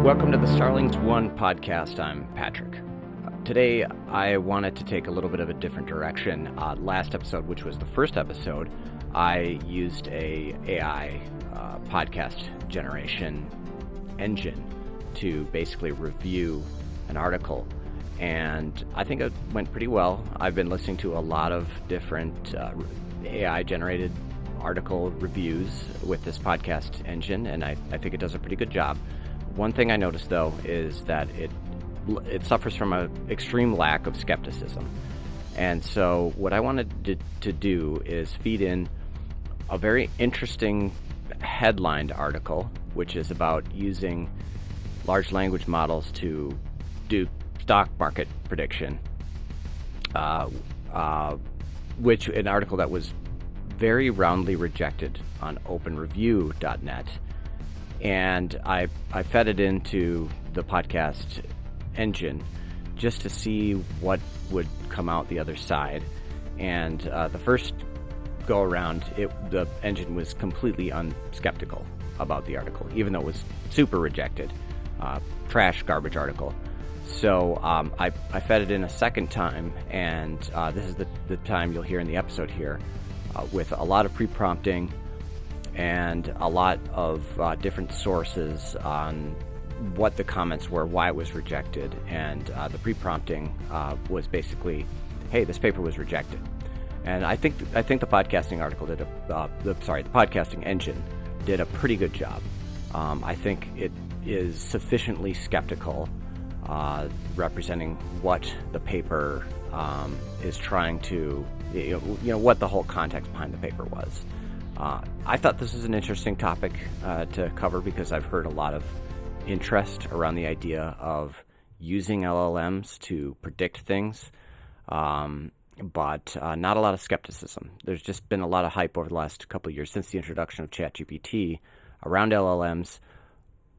Welcome to the Starlings One podcast. I'm Patrick. Today, I wanted to take a little bit of a different direction. Last episode, which was the first episode, I used a AI podcast generation engine to basically review an article, and I think it went pretty well. I've been listening to a lot of different AI-generated article reviews with this podcast engine, and I think it does a pretty good job. One thing I noticed, though, is that it suffers from an extreme lack of skepticism. And so what I wanted to do is feed in a very interesting headlined article, which is about using large language models to do stock market prediction, which an article that was very roundly rejected on OpenReview Dot Net. And I fed it into the podcast engine just to see what would come out the other side. And the first go around, the engine was completely unskeptical about the article, even though it was super rejected, trash, garbage article. So I fed it in a second time, and this is the time you'll hear in the episode here, with a lot of pre-prompting and a lot of different sources on what the comments were, why it was rejected, and the pre-prompting was basically, hey, this paper was rejected. And I think the podcasting article did the podcasting engine did a pretty good job. I think it is sufficiently skeptical, representing what the paper is trying to, what the whole context behind the paper was. I thought this is an interesting topic to cover because I've heard a lot of interest around the idea of using LLMs to predict things, but not a lot of skepticism. There's just been a lot of hype over the last couple of years since the introduction of ChatGPT around LLMs,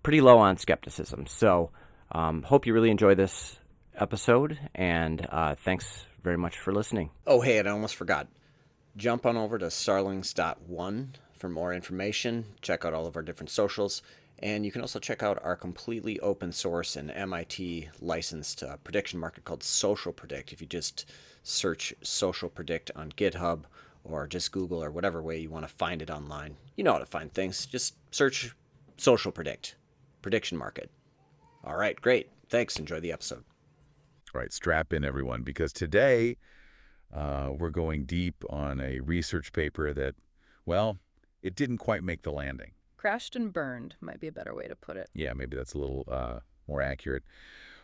pretty low on skepticism. So hope you really enjoy this episode, and thanks very much for listening. Oh, hey, and I almost forgot. Jump on over to starlings.one for more information. Check out all of our different socials. And you can also check out our completely open source and MIT licensed prediction market called Social Predict. If you just search Social Predict on GitHub or just Google or whatever way you want to find it online. You know how to find things. Just search Social Predict, prediction market. All right, great. Thanks. Enjoy the episode. All right, strap in, everyone, because today we're going deep on a research paper that, well, it didn't quite make the landing. Crashed and burned might be a better way to put it. Yeah, maybe that's a little more accurate.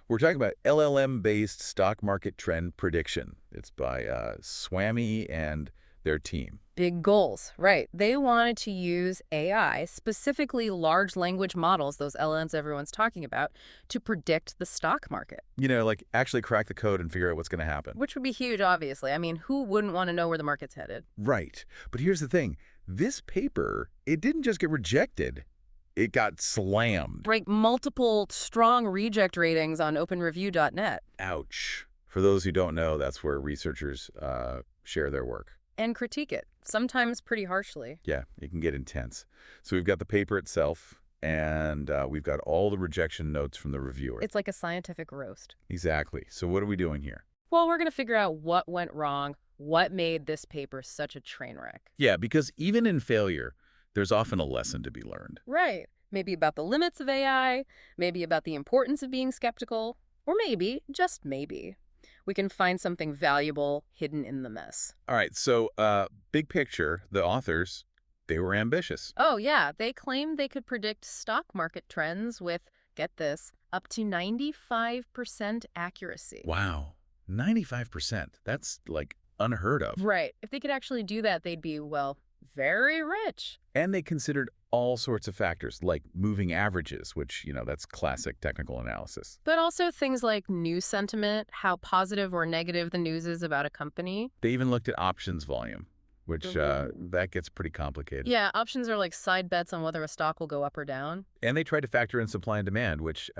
We're talking about LLM-based stock market trend prediction. It's by Swamy and their team. Big goals, right. They wanted to use AI, specifically large language models, those LLMs everyone's talking about, to predict the stock market. Like actually crack the code and figure out what's going to happen. Which would be huge, obviously. I mean, who wouldn't want to know where the market's headed? Right. But here's the thing. This paper, it didn't just get rejected. It got slammed. Right. Multiple strong reject ratings on OpenReview Net. Ouch. For those who don't know, that's where researchers share their work. And critique it, sometimes pretty harshly. Yeah, it can get intense. So we've got the paper itself, and we've got all the rejection notes from the reviewer. It's like a scientific roast. Exactly. So what are we doing here? Well, we're going to figure out what went wrong, what made this paper such a train wreck. Yeah, because even in failure, there's often a lesson to be learned. Right. Maybe about the limits of AI, maybe about the importance of being skeptical, or maybe, just maybe, we can find something valuable hidden in the mess. All right, so big picture, the authors, they were ambitious. Oh, yeah. They claimed they could predict stock market trends with, get this, up to 95% accuracy. Wow, 95%. That's like unheard of. Right. If they could actually do that, they'd be, well, very rich. And they considered all sorts of factors, like moving averages, which, that's classic technical analysis. But also things like news sentiment, how positive or negative the news is about a company. They even looked at options volume, which that gets pretty complicated. Yeah, options are like side bets on whether a stock will go up or down. And they tried to factor in supply and demand, which,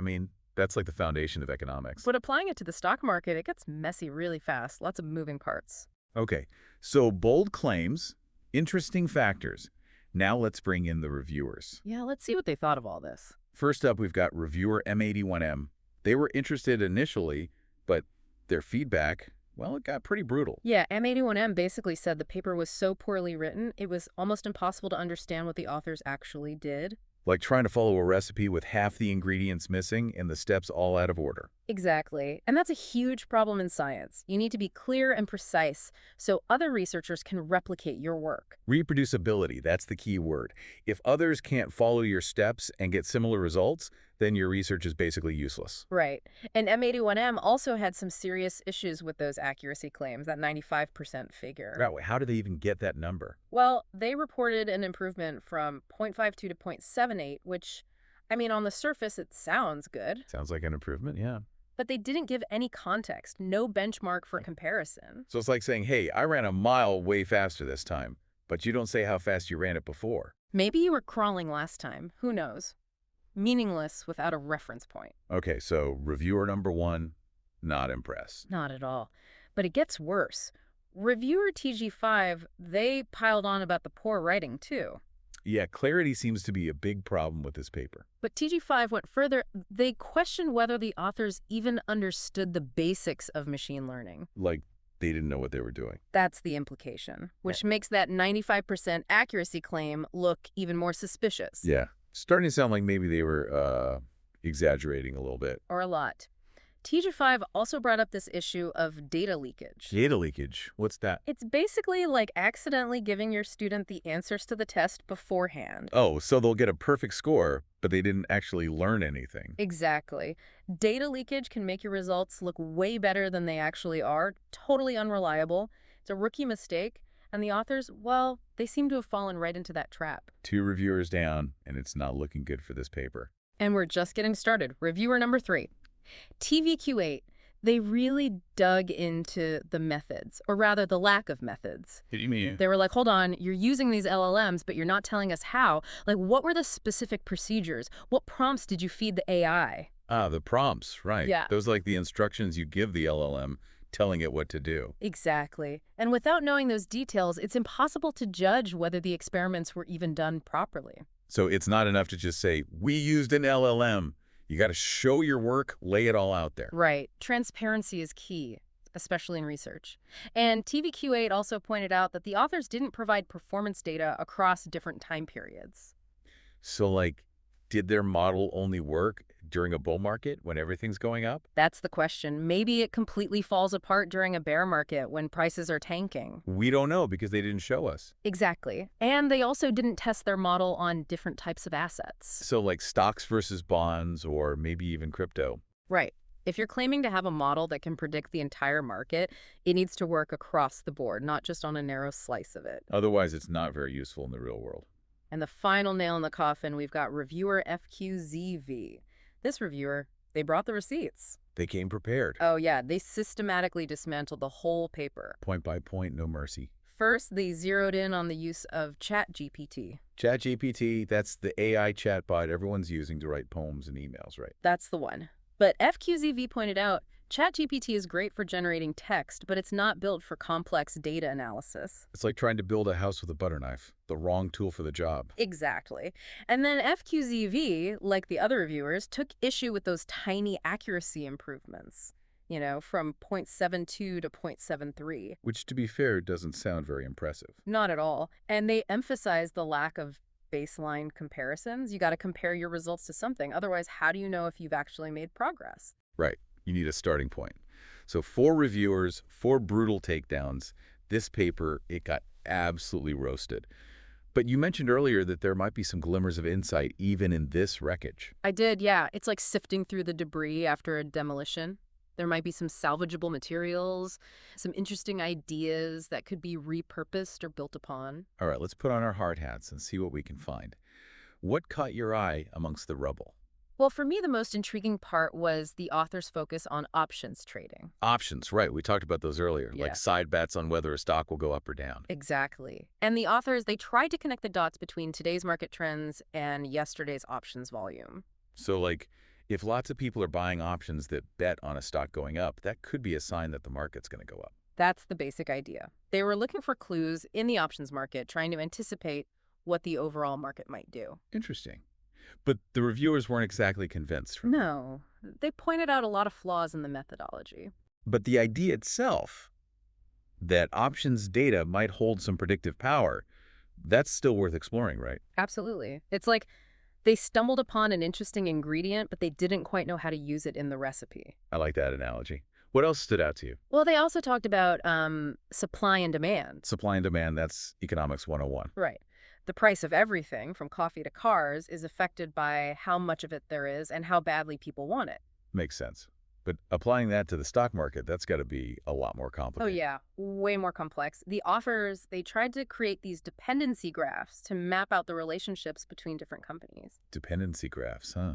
that's like the foundation of economics. But applying it to the stock market, it gets messy really fast. Lots of moving parts. Okay, so bold claims, interesting factors. Now let's bring in the reviewers. Yeah, let's see what they thought of all this. First up, we've got reviewer M81M. They were interested initially, but their feedback, well, it got pretty brutal. Yeah, M81M basically said the paper was so poorly written, it was almost impossible to understand what the authors actually did. Like trying to follow a recipe with half the ingredients missing and the steps all out of order. Exactly. And that's a huge problem in science. You need to be clear and precise so other researchers can replicate your work. Reproducibility, that's the key word. If others can't follow your steps and get similar results, then your research is basically useless. Right. And M81M also had some serious issues with those accuracy claims, that 95% figure. Right, how did they even get that number? Well, they reported an improvement from 0.52 to 0.78, which, I mean, on the surface, it sounds good. Sounds like an improvement, yeah. But they didn't give any context, no benchmark for comparison. So it's like saying, hey, I ran a mile way faster this time, but you don't say how fast you ran it before. Maybe you were crawling last time. Who knows? Meaningless without a reference point. Okay, so reviewer number 1, not impressed. Not at all. But it gets worse. Reviewer TG5, they piled on about the poor writing, too. Yeah, clarity seems to be a big problem with this paper. But TG5 went further. They questioned whether the authors even understood the basics of machine learning. Like, they didn't know what they were doing. That's the implication, which makes that 95% accuracy claim look even more suspicious. Yeah, starting to sound like maybe they were exaggerating a little bit. Or a lot. TG5 also brought up this issue of data leakage. Data leakage? What's that? It's basically like accidentally giving your student the answers to the test beforehand. Oh, so they'll get a perfect score, but they didn't actually learn anything. Exactly. Data leakage can make your results look way better than they actually are, totally unreliable. It's a rookie mistake, and the authors, well, they seem to have fallen right into that trap. 2 reviewers down, and it's not looking good for this paper. And we're just getting started. Reviewer number 3. TVQ8, they really dug into the methods, or rather the lack of methods. What do you mean? They were like, hold on, you're using these LLMs, but you're not telling us how. Like, what were the specific procedures? What prompts did you feed the AI? Ah, the prompts, right. Yeah. Those are like the instructions you give the LLM, telling it what to do. Exactly. And without knowing those details, it's impossible to judge whether the experiments were even done properly. So it's not enough to just say, we used an LLM. You got to show your work, lay it all out there. Right. Transparency is key, especially in research. And TVQ8 also pointed out that the authors didn't provide performance data across different time periods. So, like, did their model only work during a bull market when everything's going up? That's the question. Maybe it completely falls apart during a bear market when prices are tanking. We don't know because they didn't show us. Exactly. And they also didn't test their model on different types of assets. So, like stocks versus bonds or maybe even crypto. Right. If you're claiming to have a model that can predict the entire market, it needs to work across the board, not just on a narrow slice of it. Otherwise, it's not very useful in the real world. And the final nail in the coffin, we've got reviewer FQZV. This reviewer, they brought the receipts. They came prepared. Oh yeah, they systematically dismantled the whole paper. Point by point, no mercy. First, they zeroed in on the use of ChatGPT. ChatGPT, that's the AI chatbot everyone's using to write poems and emails, right? That's the one. But FQZV pointed out, ChatGPT is great for generating text, but it's not built for complex data analysis. It's like trying to build a house with a butter knife, the wrong tool for the job. Exactly. And then FQZV, like the other reviewers, took issue with those tiny accuracy improvements, you know, from 0.72 to 0.73. Which, to be fair, doesn't sound very impressive. Not at all. And they emphasized the lack of baseline comparisons. You got to compare your results to something. Otherwise, how do you know if you've actually made progress? Right. You need a starting point. So 4 reviewers, 4 brutal takedowns. This paper, it got absolutely roasted. But you mentioned earlier that there might be some glimmers of insight even in this wreckage. I did, yeah. It's like sifting through the debris after a demolition. There might be some salvageable materials, some interesting ideas that could be repurposed or built upon. All right, let's put on our hard hats and see what we can find. What caught your eye amongst the rubble? Well, for me, the most intriguing part was the author's focus on options trading. Options, right. We talked about those earlier, Yeah. like side bets on whether a stock will go up or down. Exactly. And the authors, they tried to connect the dots between today's market trends and yesterday's options volume. So, like, if lots of people are buying options that bet on a stock going up, that could be a sign that the market's going to go up. That's the basic idea. They were looking for clues in the options market, trying to anticipate what the overall market might do. Interesting. But the reviewers weren't exactly convinced. No, they pointed out a lot of flaws in the methodology. But the idea itself, that options data might hold some predictive power, that's still worth exploring, right? Absolutely. It's like they stumbled upon an interesting ingredient, but they didn't quite know how to use it in the recipe. I like that analogy. What else stood out to you? Well, they also talked about supply and demand. Supply and demand, that's economics 101. Right. The price of everything, from coffee to cars, is affected by how much of it there is and how badly people want it. Makes sense. But applying that to the stock market, that's got to be a lot more Oh, complicated. yeah, way more complex. The authors, they tried to create these dependency graphs to map out the relationships between different companies. Dependency graphs, huh?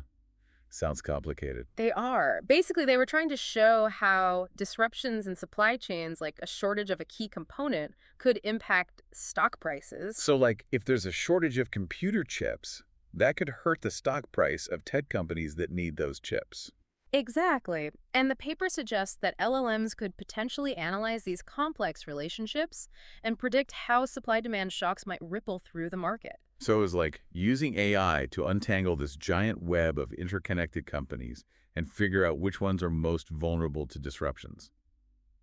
Sounds complicated. They are. Basically, they were trying to show how disruptions in supply chains, like a shortage of a key component, could impact stock prices. So, like, if there's a shortage of computer chips, that could hurt the stock price of tech companies that need those chips. Exactly. And the paper suggests that LLMs could potentially analyze these complex relationships and predict how supply-demand shocks might ripple through the market. So it was like using AI to untangle this giant web of interconnected companies and figure out which ones are most vulnerable to disruptions.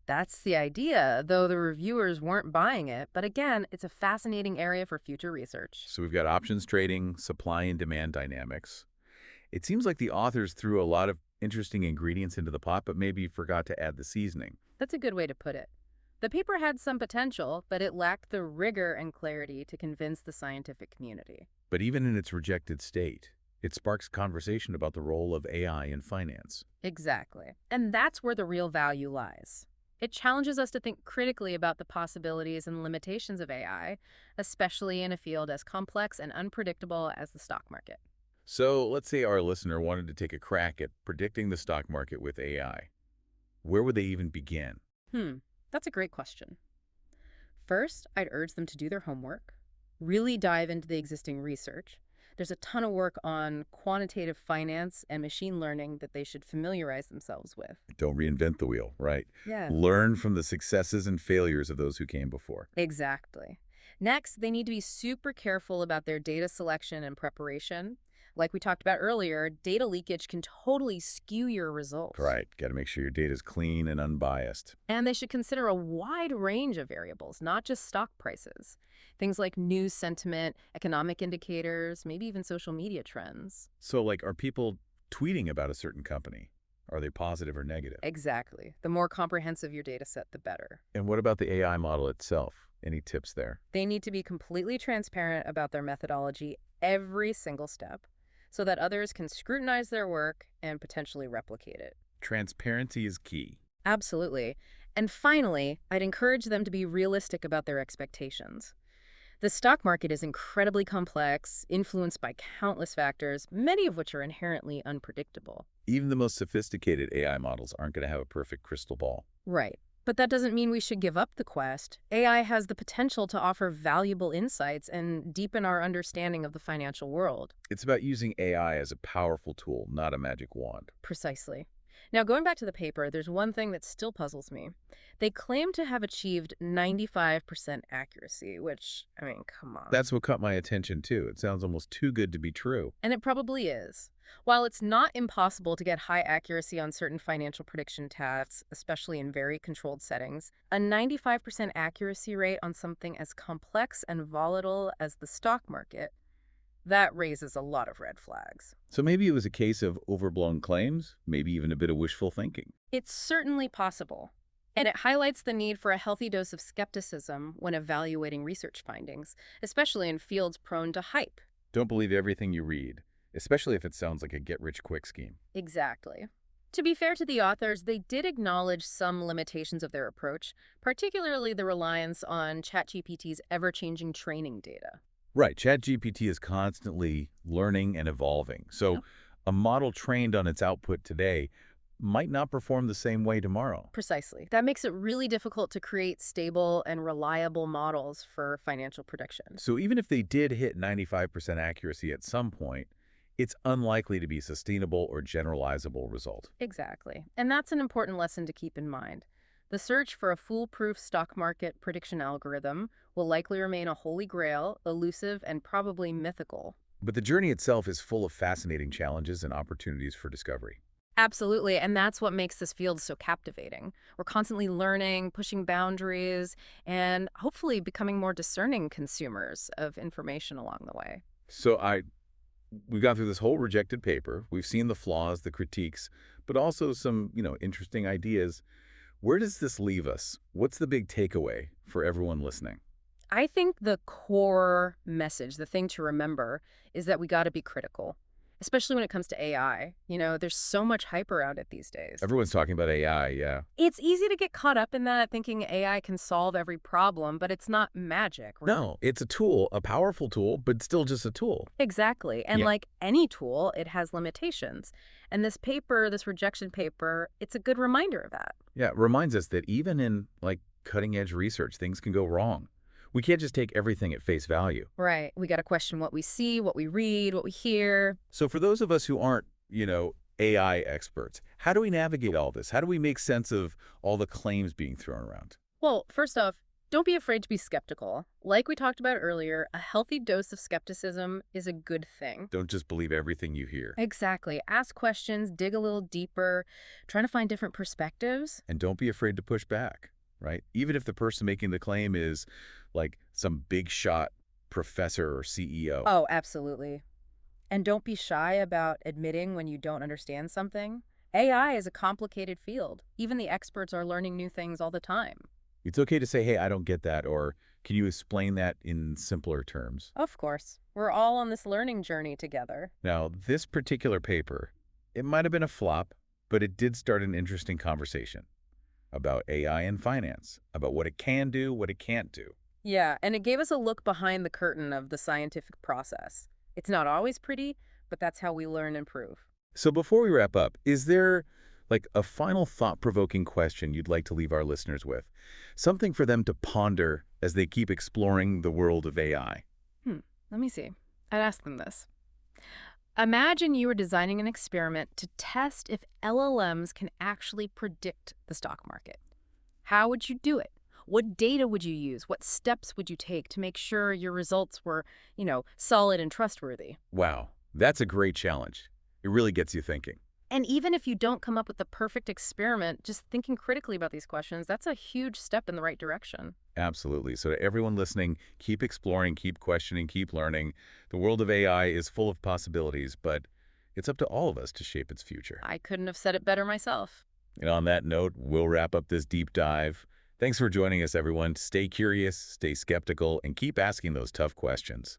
That's the idea, though the reviewers weren't buying it. But again, it's a fascinating area for future research. So we've got options trading, supply and demand dynamics. It seems like the authors threw a lot of interesting ingredients into the pot, but maybe forgot to add the seasoning. That's a good way to put it. The paper had some potential, but it lacked the rigor and clarity to convince the scientific community. But even in its rejected state, it sparks conversation about the role of AI in finance. Exactly. And that's where the real value lies. It challenges us to think critically about the possibilities and limitations of AI, especially in a field as complex and unpredictable as the stock market. So let's say our listener wanted to take a crack at predicting the stock market with AI. Where would they even begin? That's a great question. First, I'd urge them to do their homework, really dive into the existing research. There's a ton of work on quantitative finance and machine learning that they should familiarize themselves with. Don't reinvent the wheel, right? Yeah. Learn from the successes and failures of those who came before. Exactly. Next, they need to be super careful about their data selection and preparation. Like we talked about earlier, data leakage can totally skew your results. Right. Got to make sure your data is clean and unbiased. And they should consider a wide range of variables, not just stock prices. Things like news sentiment, economic indicators, maybe even social media trends. So, like, are people tweeting about a certain company? Are they positive or negative? Exactly. The more comprehensive your data set, the better. And what about the AI model itself? Any tips there? They need to be completely transparent about their methodology every single step so that others can scrutinize their work and potentially replicate it. Transparency is key. Absolutely. And finally, I'd encourage them to be realistic about their expectations. The stock market is incredibly complex, influenced by countless factors, many of which are inherently unpredictable. Even the most sophisticated AI models aren't going to have a perfect crystal ball. Right. But that doesn't mean we should give up the quest. AI has the potential to offer valuable insights and deepen our understanding of the financial world. It's about using AI as a powerful tool, not a magic wand. Precisely. Now, going back to the paper, there's one thing that still puzzles me. They claim to have achieved 95% accuracy, which, I mean, come on. That's what caught my attention, too. It sounds almost too good to be true. And it probably is. While it's not impossible to get high accuracy on certain financial prediction tasks, especially in very controlled settings, a 95% accuracy rate on something as complex and volatile as the stock market, that raises a lot of red flags. So maybe it was a case of overblown claims, maybe even a bit of wishful thinking. It's certainly possible. And it highlights the need for a healthy dose of skepticism when evaluating research findings, especially in fields prone to hype. Don't believe everything you read, especially if it sounds like a get-rich-quick scheme. Exactly. To be fair to the authors, they did acknowledge some limitations of their approach, particularly the reliance on ChatGPT's ever-changing training data. Right. ChatGPT is constantly learning and evolving. So a model trained on its output today might not perform the same way tomorrow. Precisely. That makes it really difficult to create stable and reliable models for financial prediction. So even if they did hit 95% accuracy at some point, it's unlikely to be a sustainable or generalizable result. Exactly. And that's an important lesson to keep in mind. The search for a foolproof stock market prediction algorithm will likely remain a holy grail, elusive, and probably mythical. But the journey itself is full of fascinating challenges and opportunities for discovery. Absolutely, and that's what makes this field so captivating. We're constantly learning, pushing boundaries, and hopefully becoming more discerning consumers of information along the way. So we've gone through this whole rejected paper. We've seen the flaws, the critiques, but also some, interesting ideas. Where does this leave us? What's the big takeaway for everyone listening? I think the core message, the thing to remember, is that we got to be critical, especially when it comes to AI. There's so much hype around it these days. Everyone's talking about AI, yeah. It's easy to get caught up in that, thinking AI can solve every problem, but it's not magic, right? No, it's a tool, a powerful tool, but still just a tool. Exactly. And Yeah. like any tool, it has limitations. And this paper, this rejection paper, it's a good reminder of that. Yeah, it reminds us that even in cutting edge research, things can go wrong. We can't just take everything at face value. Right. We got to question what we see, what we read, what we hear. So for those of us who aren't, AI experts, how do we navigate all this? How do we make sense of all the claims being thrown around? Well, first off, don't be afraid to be skeptical. Like we talked about earlier, a healthy dose of skepticism is a good thing. Don't just believe everything you hear. Exactly. Ask questions, dig a little deeper, trying to find different perspectives. And don't be afraid to push back, right? Even if the person making the claim is some big shot professor or CEO. Oh, absolutely. And don't be shy about admitting when you don't understand something. AI is a complicated field. Even the experts are learning new things all the time. It's okay to say, hey, I don't get that, or can you explain that in simpler terms? Of course. We're all on this learning journey together. Now, this particular paper, it might have been a flop, but it did start an interesting conversation about AI and finance, about what it can do, what it can't do. Yeah, and it gave us a look behind the curtain of the scientific process. It's not always pretty, but that's how we learn and improve. So before we wrap up, is there a final thought-provoking question you'd like to leave our listeners with? Something for them to ponder as they keep exploring the world of AI? Let me see. I'd ask them this. Imagine you were designing an experiment to test if LLMs can actually predict the stock market. How would you do it? What data would you use? What steps would you take to make sure your results were, solid and trustworthy? Wow, that's a great challenge. It really gets you thinking. And even if you don't come up with the perfect experiment, just thinking critically about these questions, that's a huge step in the right direction. Absolutely. So to everyone listening, keep exploring, keep questioning, keep learning. The world of AI is full of possibilities, but it's up to all of us to shape its future. I couldn't have said it better myself. And on that note, we'll wrap up this deep dive. Thanks for joining us, everyone. Stay curious, stay skeptical, and keep asking those tough questions.